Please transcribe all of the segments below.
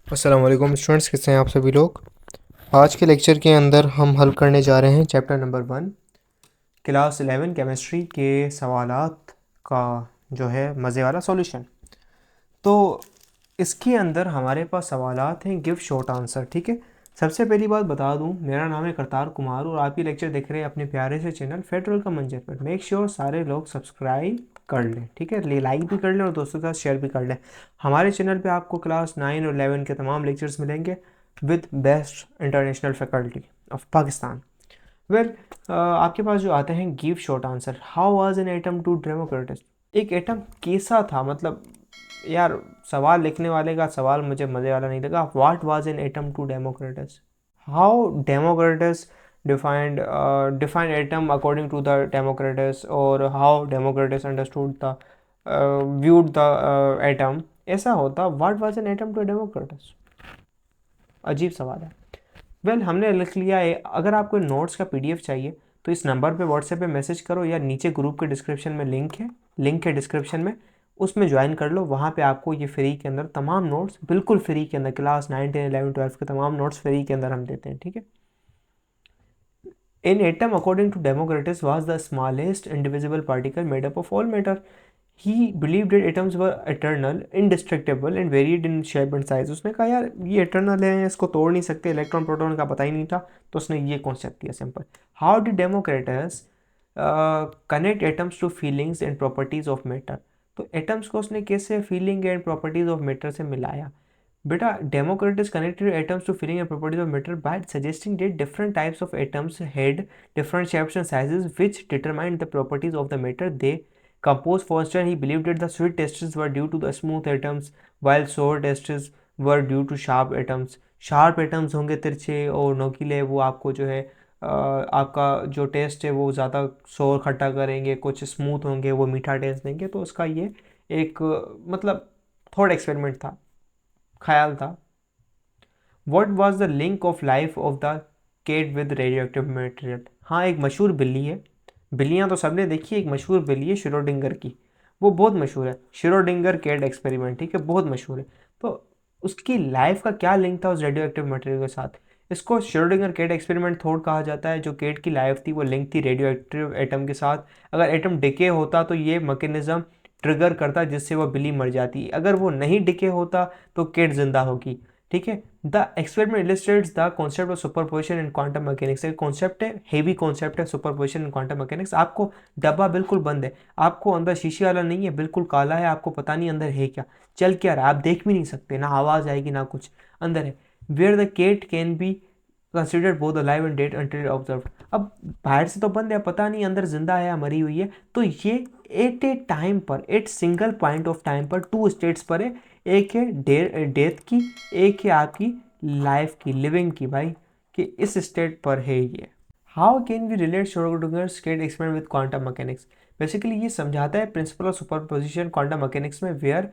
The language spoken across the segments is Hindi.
अस्सलाम वालेकुम स्टूडेंट्स, कैसे हैं आप सभी लोग। आज के लेक्चर के अंदर हम हल करने जा रहे हैं चैप्टर नंबर 1 क्लास 11 केमिस्ट्री के सवालात का जो है मज़े वाला सॉल्यूशन। तो इसके अंदर हमारे पास सवालात हैं, गिव शॉर्ट आंसर। ठीक है, सबसे पहली बात बता दूं, मेरा नाम है करतार कुमार और आप ये लेक्चर देख रहे हैं अपने प्यारे से चैनल फेडरल का मंजर पर। मेक श्योर सारे लोग सब्सक्राइब कर लें, ठीक है, लाइक भी कर लें और दोस्तों के साथ शेयर भी कर लें। हमारे चैनल पे आपको क्लास 9 और 11 के तमाम लेक्चर्स मिलेंगे with best international faculty of Pakistan. Well, आपके पास जो आते हैं give short answer. How was an atom to Democritus, एक एटम कैसा था, मतलब यार सवाल लिखने वाले का सवाल मुझे मज़े वाला नहीं लगा। What was an atom to Democritus, how Democritus defined atom according to the Democritus, और how Democritus understood the viewed the atom. ऐसा होता what was an atom to Democritus. अजीब सवाल है। वेल, हमने लिख लिया है। अगर आपको नोट्स का पीडीएफ चाहिए तो इस नंबर पे व्हाट्सएप पे मैसेज करो या नीचे ग्रुप के डिस्क्रिप्शन में लिंक है डिस्क्रिप्शन में, उसमें ज्वाइन कर लो। वहाँ पे आपको ये फ्री के अंदर तमाम नोट्स, बिल्कुल फ्री के अंदर, क्लास 9 10 11 12 के तमाम नोट्स फ्री के अंदर हम देते हैं। ठीक है। An atom according to Democritus was the smallest indivisible particle made up of all matter. He believe that atoms were eternal indestructible and varied in shape and size. उसने कहा यार ये एटर्नल है, इसको तोड़ नहीं सकते, इलेक्ट्रॉन प्रोटॉन का पता ही नहीं था, तो उसने ये कॉन्सेप्ट दिया simple. How did Democritus connect atoms to feelings and properties of matter. तो एटम्स को उसने कैसे feeling and properties of matter से मिलाया। बेटा, Democritus connected atoms to feeling and properties of matter by suggesting that different types of atoms had different shapes and sizes which determined the properties of the matter they composed. For instance, he believed that the sweet tastes were due to the smooth atoms while sour tastes were due to sharp atoms. Sharp atoms होंगे तिरछे और नोकीले, वो आपको जो है आपका जो टेस्ट है वो ज़्यादा सोर खट्टा करेंगे, कुछ स्मूथ होंगे वो मीठा टेस्ट देंगे। तो उसका ये एक मतलब थोड़ा एक्सपेरिमेंट था, ख्याल था। What was the link of life of the cat with radioactive material. हाँ, एक मशहूर बिल्ली है, बिल्लियाँ तो सबने देखी है। एक मशहूर बिल्ली है श्रोडिंगर की, वो बहुत मशहूर है, श्रोडिंगर केट एक्सपेरिमेंट। ठीक है, बहुत मशहूर है। तो उसकी लाइफ का क्या लिंक था उस रेडियो एक्टिव मटेरियल के साथ। इसको श्रोडिंगर केट एक्सपेरिमेंट थोड़ कहा जाता है। जो केट की लाइफ थी वो लिंक थी रेडियो एक्टिव एटम के साथ। अगर एटम डिके होता तो ये मैकेनिज्म ट्रिगर करता जिससे वो बिल्ली मर जाती। अगर वो नहीं डिके होता तो केट जिंदा होगी। ठीक है। The experiment illustrates the concept of superposition in quantum mechanics. एक कॉन्सेप्ट है, हेवी कॉन्सेप्ट है सुपरपोजिशन इन क्वांटम मैकेनिक्स। आपको डब्बा बिल्कुल बंद है, आपको अंदर शीशे वाला नहीं है, बिल्कुल काला है, आपको पता नहीं अंदर है क्या, चल क्या रहा है, आप देख भी नहीं सकते, ना आवाज़ आएगी ना कुछ, अंदर है। Where the cat can be considered both alive and dead until observe. अब बाहर से तो बंद है, पता नहीं अंदर जिंदा है या मरी हुई है। तो ये एट ए टाइम पर, at single point of time पर टू स्टेट्स पर है। एक है डेथ की, एक है आपकी लाइफ की, लिविंग की भाई, कि इस स्टेट पर है ये। How can we relate Schrodinger's cat experiment with quantum mechanics. Basically ये समझाता है principle of superposition quantum mechanics में, वेयर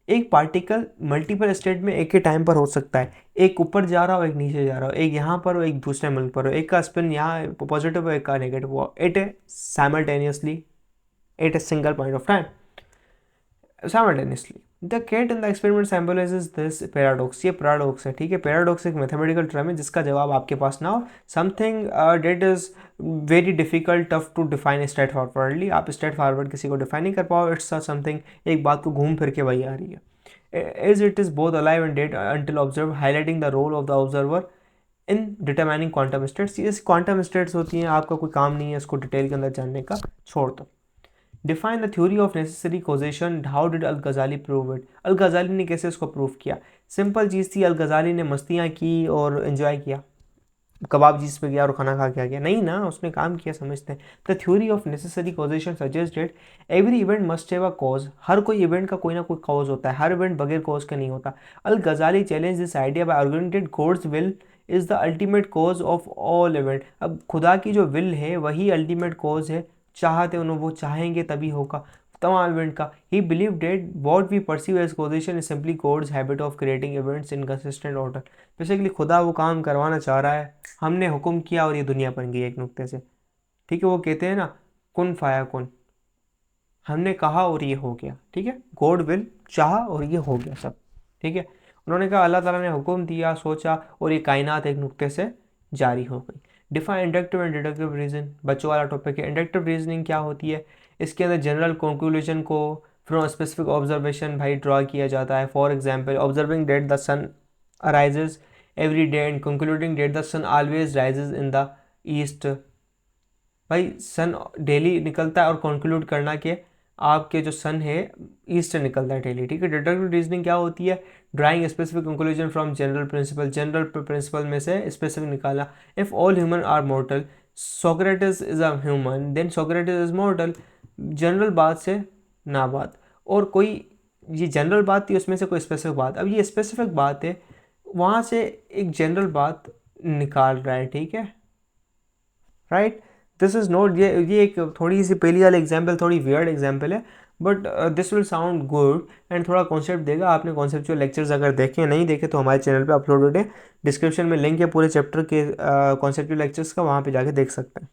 एक पार्टिकल मल्टीपल स्टेट में एक ही टाइम पर हो सकता है। एक ऊपर जा रहा हो, एक नीचे जा रहा हो, एक यहाँ पर हो, एक दूसरे मुल्क पर हो, एक का स्पिन यहाँ पॉजिटिव हो, एक का नेगेटिव हो, it A simultaneously eight a single point of time simultaneously. The cat in the experiment symbolizes this paradox. ये paradox है, ठीक है। paradox एक मैथमेटिकल टर्म है जिसका जवाब आपके पास ना हो। Something that is very difficult tough to define straight forwardly। आप straight forward किसी को डिफाइन नहीं कर पाओ। इट्स समथिंग, एक बात को घूम फिर के वही आ रही है। As it is both alive and dead until observed, highlighting the role of the observer in determining quantum states. ये क्वांटम स्टेट्स होती हैं, आपका कोई काम नहीं है इसको डिटेल के अंदर जानने का, छोड़ दो। Define the theory of necessary causation. How did Al Ghazali prove it. अल गजाली ने कैसे उसको प्रूव किया। सिंपल चीज़ थी, अल गजाली ने मस्तियाँ की और इन्जॉय किया, कबाब जीस पे गया और खाना खा के आ गया, नहीं ना, उसने काम किया, समझते हैं। The theory of necessary causation suggested every event must have a cause. हर कोई इवेंट का कोई ना कोई कॉज होता है, हर इवेंट बगैर कॉज का नहीं होता। Al Ghazali challenge this idea by argumented God's will is the ultimate cause of all event. अब खुदा की जो विल है वही अल्टीमेट कॉज है, चाहते उन्होंने, वो चाहेंगे तभी होगा तमाम इवेंट का। He believe that what we perceive as causation is simply God's habit of creating events in consistent order. Basically खुदा वो काम करवाना चाह रहा है, हमने हुक्म किया और ये दुनिया बन गई एक नुक्ते से। ठीक है, वो कहते हैं ना कुन फाया कुन, हमने कहा और ये हो गया। ठीक है, गॉड विल चाहा और ये हो गया सब। ठीक है, उन्होंने कहा अल्लाह ताला ने हुक्म दिया, सोचा और ये कायनात एक नुक्ते से जारी हो गई। Define inductive and deductive reason, बच्चों वाला टॉपिक है। इंडक्टिव रीजनिंग क्या होती है? इसके अंदर जनरल कंक्लूजन को फ्रॉम स्पेसिफिक ऑब्जर्वेशन भाई ड्रॉ किया जाता है। For example, observing that the sun arises every day and concluding that the sun always rises in the east. भाई सन डेली निकलता है और कंक्लूड करना कि आपके जो सन है ईस्ट से निकलता है डेली, ठीक है। डिडक्टिव रीजनिंग क्या होती है? Drawing specific conclusion from general principle, general principle में से स्पेसिफिक निकाला। If all human are mortal, Socrates is a human, then Socrates is mortal. General बात से ना बात, और कोई ये जनरल बात थी उसमें से कोई स्पेसिफिक बात, अब ये स्पेसिफिक बात है वहाँ से एक जनरल बात निकाल रहा है, ठीक है, राइट। दिस इज़ नॉट, ये एक थोड़ी सी पहली वाली एग्जाम्पल थोड़ी वियर्ड एग्जाम्पल है, but this will sound good and थोड़ा कॉन्सेप्ट देगा। आपने कॉन्सेप्चुअल लेक्चर्स अगर देखे नहीं देखे तो हमारे चैनल पे अपलोडेड है, डिस्क्रिप्शन में लिंक है पूरे चैप्टर के कॉन्सेप्चुअल लेक्चर्स का, वहाँ पे जाके देख सकते हैं।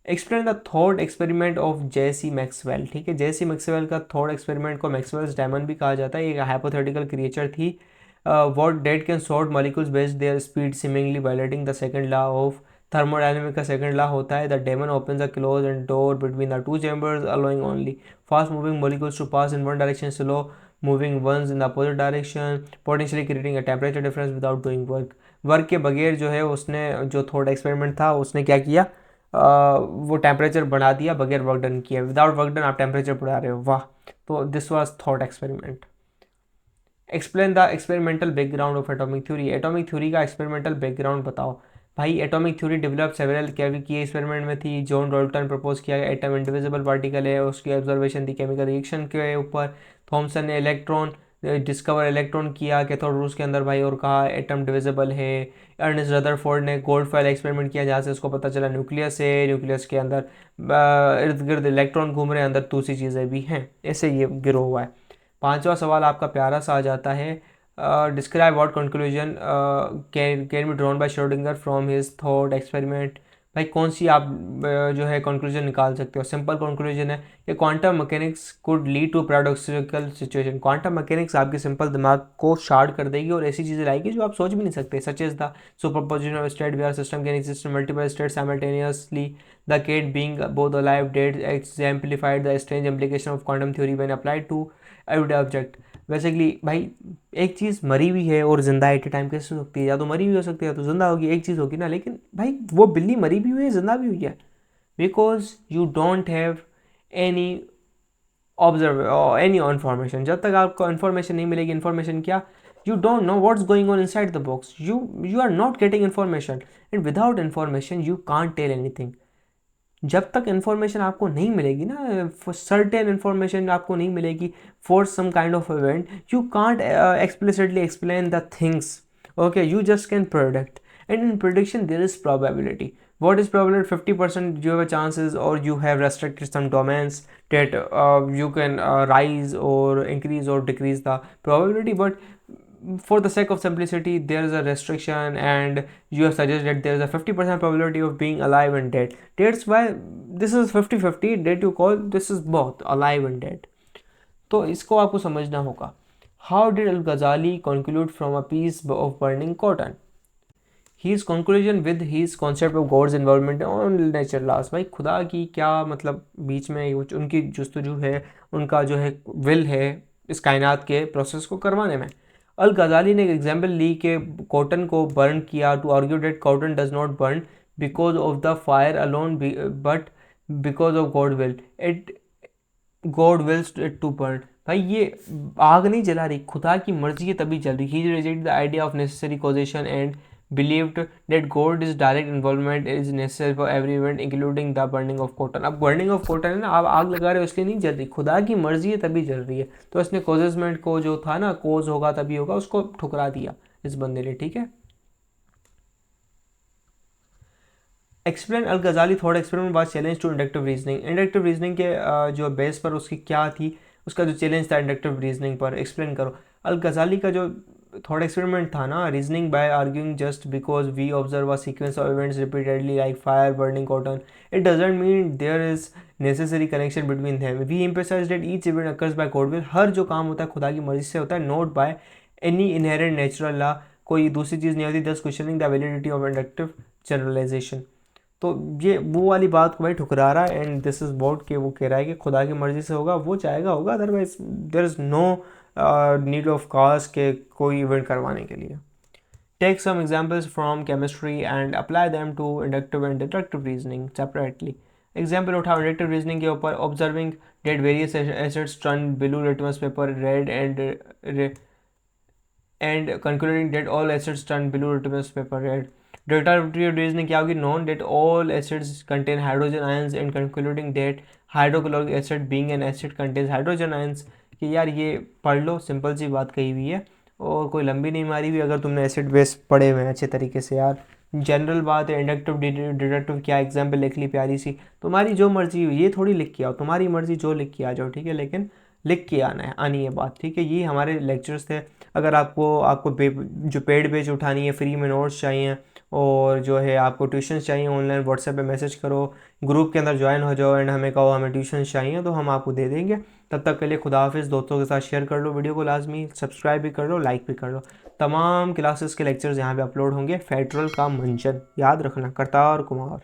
Explain the thought experiment of JC. Maxwell, ठीक है। जे.सी. मैक्सवेल का थॉट एक्सपेरिमेंट को मैक्सवेल्स डायमंड भी कहा जाता है। एक हाइपोथेटिकल क्रिएचर थी what that can sort molecules based their speed seemingly violating the second law of thermodynamic का सेकंड लॉ होता है the demon opens a close and door between the two chambers allowing only fast moving molecules to pass in one direction, slow moving ones in the opposite direction, potentially creating a temperature difference without doing work. Work के बगैर जो है उसने जो थॉट एक्सपेरिमेंट था उसने क्या किया, वो टेम्परेचर बढ़ा दिया बगैर वर्क डन किया। विदाउट वर्क डन आप टेम्परेचर बढ़ा रहे हो, वाह। तो this was thought experiment. Explain the experimental background of atomic theory, atomic theory का एक्सपेरिमेंटल बैकग्राउंड बताओ। भाई एटॉमिक थ्योरी डेवलप सेवरल की एक्सपेरिमेंट में थी। जॉन डॉल्टन प्रपोज किया गया एटम इंडिविजिबल पार्टिकल है, उसकी ऑब्जर्वेशन थी केमिकल रिएक्शन के ऊपर। थॉमसन ने इलेक्ट्रॉन डिस्कवर इलेक्ट्रॉन किया कैथोड रूस के अंदर भाई, और कहा एटम डिविजिबल है। अर्नेस्ट रदरफोर्ड ने गोल्ड फॉयल एक्सपेरिमेंट किया जहाँ से उसको पता चला न्यूक्लियस है, न्यूक्लियस के अंदर इर्द गिर्द इलेक्ट्रॉन घूम रहे हैं, अंदर दूसरी चीज़ें भी हैं। ऐसे ये गिरो हुआ है। पांचवा सवाल आपका प्यारा सा आ जाता है, describe what conclusion can be drawn by Schrodinger from his thought experiment. भाई कौन सी आप जो है कंक्लूजन निकाल सकते हो? सिंपल कंक्लूजन है कि quantum mechanics could lead to paradoxical situation. Quantum mechanics आपके सिंपल दिमाग को शार्ट कर देगी और ऐसी चीज़ें लाएगी जो आप सोच भी नहीं सकते, such as the superposition of state where system can exist in multiple state simultaneously, the cat being both alive dead exemplified the strange implication of quantum theory when applied to everyday object। Basically भाई एक चीज़ मरी हुई है और जिंदा एट ए टाइम कैसे हो सकती है? या तो मरी हुई हो सकती है या तो जिंदा होगी, एक चीज़ होगी ना। लेकिन भाई वो बिल्ली मरी भी हुई है जिंदा भी हुई है, because you don't have any observe any information. जब तक आपको इन्फॉर्मेशन नहीं मिलेगी, इन्फॉर्मेशन क्या, you don't know what's going on inside the box, you are not getting information and without information you can't tell anything. जब तक इन्फॉर्मेशन आपको नहीं मिलेगी ना, सर्टेन इन्फॉर्मेशन आपको नहीं मिलेगी for some kind of event, you can't explicitly explain the things, okay, you just can predict and in prediction there is probability. What is probability? 50% you have a chances, or you have restricted some domains that you can rise or increase or decrease the probability, but for the sake of simplicity there is a restriction and you have suggested that there is a 50% probability of being alive and dead. That's why this is 50-50 that you call this is both alive and dead. तो इसको आपको समझना होगा। How did Al-Ghazali conclude from a piece of burning cotton? His conclusion with his concept of God's involvement on natural laws। भाई खुदा की क्या मतलब बीच में उनकी जुस्तजू है, उनका जो है विल है इस कायनात के प्रोसेस को करवाने में। अल गजाली ने एक एग्जाम्पल ली कि कॉटन को बर्न किया to argue that cotton does not burn because of the fire alone but because of God will it, God wills it to burn. भाई ये आग नहीं जला रही, खुदा की मर्जी है तभी जल रही। He reject the idea of necessary causation and believed that God's direct involvement is necessary for every event including the burning of cotton। अब burning of cotton है ना, आप आग लगा रहे हो इसलिए नहीं जल रही, खुदा की मर्जी है तभी जल रही है। तो इसने कॉजेसमेंट को जो था ना, कोज होगा तभी होगा, उसको ठुकरा दिया इस बंदे ने, ठीक है। Explain Al Ghazali thought experiment was challenge to inductive reasoning. Inductive reasoning के जो बेस पर उसकी क्या थी, उसका जो चैलेंज था इंडक्टिव रीजनिंग पर, एक्सप्लेन करो। अल गजाली का जो थॉट एक्सपेरिमेंट था ना, reasoning by arguing just because we observe a sequence of events repeatedly like fire burning cotton it doesn't mean there is necessary connection between them. We emphasise that each event occurs by God will. हर जो काम होता है खुदा की मर्जी से होता है, not by any inherent natural law, कोई दूसरी चीज़ नहीं होती, thus questioning the validity of inductive generalisation. तो ये वो वाली बात को भाई ठुकरा रहा है, एंड दिस इज वॉट कि वो कह रहा है कि खुदा की मर्जी से होगा, वो चाहेगा होगा, otherwise there is no need of cause के कोई इवेंट करवाने के लिए। Take some examples from chemistry and apply them to inductive and deductive reasoning separately. Example उठाओ इंडक्टिव रीजनिंग के ऊपर, observing that various acids turn blue litmus paper red and concluding that all acids turn blue litmus paper red. Deductive reasoning क्या होगी, known that all acids contain hydrogen ions and concluding that hydrochloric acid being an acid contains hydrogen ions। कि यार ये पढ़ लो, सिंपल सी बात कही हुई है और कोई लंबी नहीं मारी हुई, अगर तुमने एसिड बेस पढ़े हुए हैं अच्छे तरीके से यार। जनरल बात है, इंडक्टिव डिडक्टिव क्या एग्जाम्पल लिख ली प्यारी सी, तुम्हारी जो मर्जी ये थोड़ी लिख के आओ, तुम्हारी मर्जी जो लिख के आ जाओ, ठीक है, लेकिन लिख के आना है, आनी है बात, ठीक है। ये हमारे लेक्चर्स थे। अगर आपको जो पेड पेज उठानी है, फ्री में नोट्स चाहिए और जो है आपको ट्यूशन चाहिए, ऑनलाइन व्हाट्सएप पे मैसेज करो, ग्रुप के अंदर ज्वाइन हो जाओ एंड हमें कहो हमें ट्यूशन चाहिए, तो हम आपको दे देंगे। तब तक के लिए खुदा हाफिज़, दोस्तों के साथ शेयर कर लो वीडियो को, लाजमी सब्सक्राइब भी कर लो, लाइक भी कर लो। तमाम क्लासेस के लेक्चर्स यहाँ पे अपलोड होंगे। फेडरल का मंचन याद रखना, करतार कुमार।